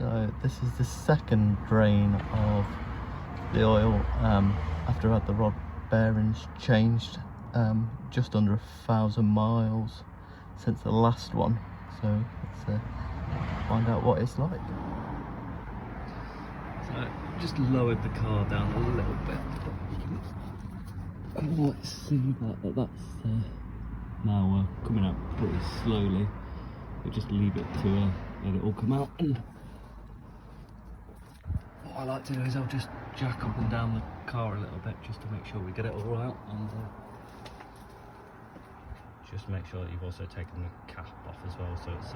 So this is the second drain of the oil after I had the rod bearings changed, just under 1,000 miles since the last one. So let's find out what it's like. So just lowered the car down a little bit. You might see that's now coming out pretty slowly. We just leave it to let it all come out. And what I like to do is I'll just jack up and down the car a little bit just to make sure we get it all out, and just make sure that you've also taken the cap off as well, so it's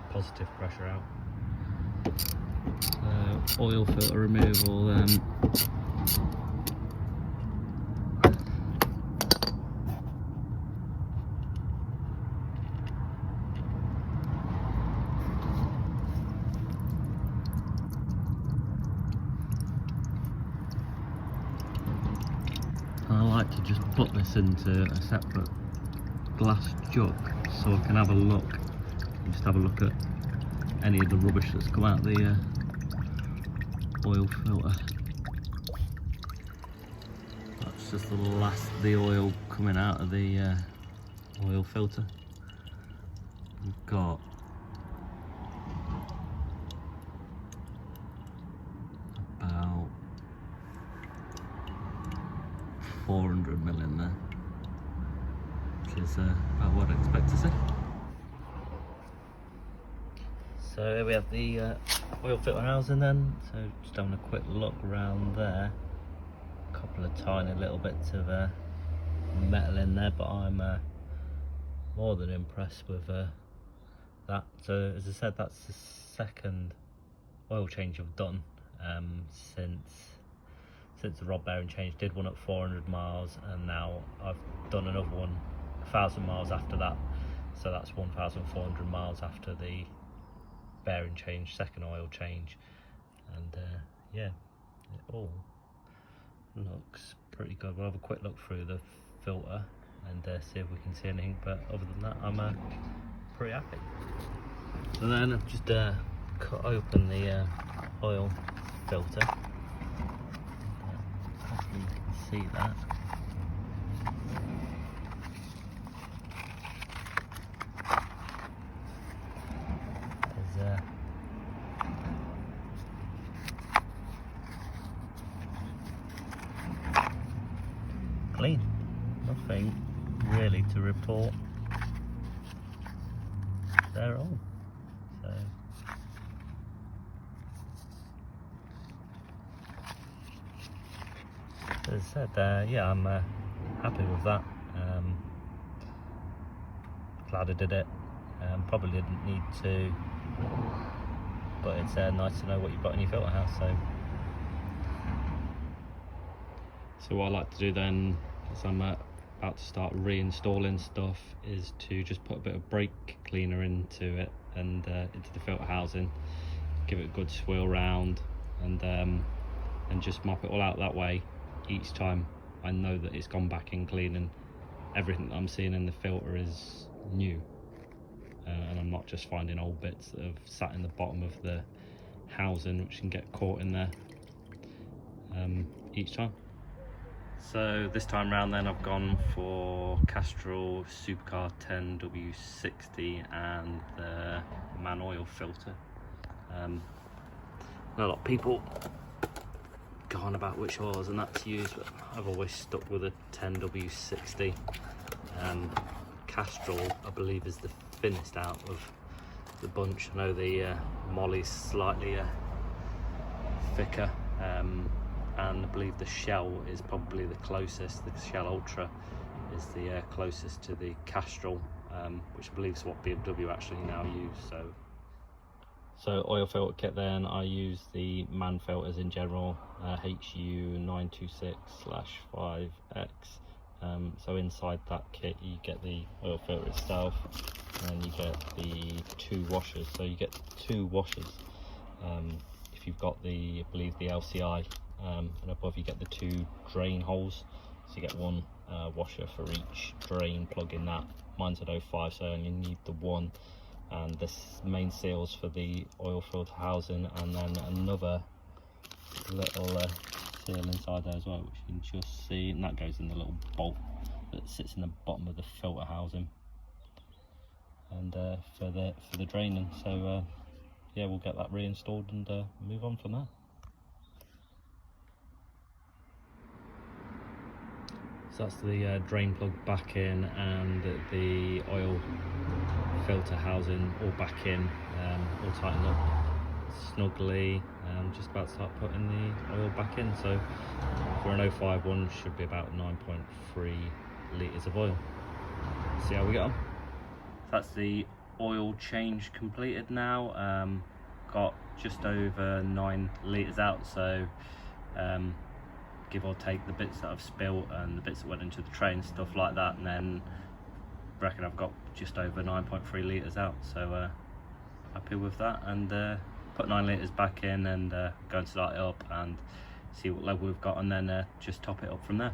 positive pressure out. So oil filter removal. I like to just put this into a separate glass jug so I can have a look and just have a look at any of the rubbish that's come out of the oil filter. That's just the last of the oil coming out of the oil filter. We've got about 400 ml in there, which is about what I'd expect to see. So here we have the oil filter housing then, so just having a quick look around there. A couple of tiny little bits of metal in there, but I'm more than impressed with that. So as I said, that's the second oil change I've done since the rod bearing change. Did one at 400 miles, and now I've done another one 1,000 miles after that, so that's 1,400 miles after the bearing change, second oil change. And yeah, it all looks pretty good. We'll have a quick look through the filter and see if we can see anything, but other than that I'm pretty happy. So then I've just cut open the oil filter. Hopefully you can see that. There's clean, nothing really to report there at all. So as I said, yeah, I'm happy with that. Glad I did it. Probably didn't need to, but it's nice to know what you've got in your filter house. So what I like to do then, as I'm about to start reinstalling stuff, is to just put a bit of brake cleaner into it and into the filter housing, give it a good swirl round, and just mop it all out that way. Each time I know that it's gone back in clean and everything that I'm seeing in the filter is new, and I'm not just finding old bits that have sat in the bottom of the housing which can get caught in there each time. So this time round then I've gone for Castrol Supercar 10W60 and the man oil filter. A lot of people go on about which oils and that to use, but I've always stuck with a 10W60. Castrol, I believe, is the thinnest out of the bunch. I know the Molly's slightly thicker, and I believe the Shell is probably the closest. The Shell Ultra is the closest to the Castrol, which I believe is what BMW actually now use. So oil filter kit then, I use the MAN filters in general, HU 926/5X. So inside that kit you get the oil filter itself, and you get the two washers. So you get two washers if you've got the, I believe, the LCI, and above you get the two drain holes. So you get one washer for each drain plug in that. Mine's at 05, so I only need the one. and this main seals for the oil filter housing, and then another little seal inside there as well, which you can just see, and that goes in the little bolt that sits in the bottom of the filter housing, and for the draining. So yeah, we'll get that reinstalled and move on from there. So that's the drain plug back in, and the oil filter housing all back in, all tightened up snugly. Just about to start putting the oil back in. So for an 05 one, should be about 9.3 litres of oil. See how we get on. So that's the oil change completed now. Got just over 9 litres out, so give or take the bits that I've spilt and the bits that went into the train, stuff like that, and then I reckon I've got just over 9.3 litres out, so happy with that. And put 9 litres back in, and go and start it up and see what level we've got, and then just top it up from there.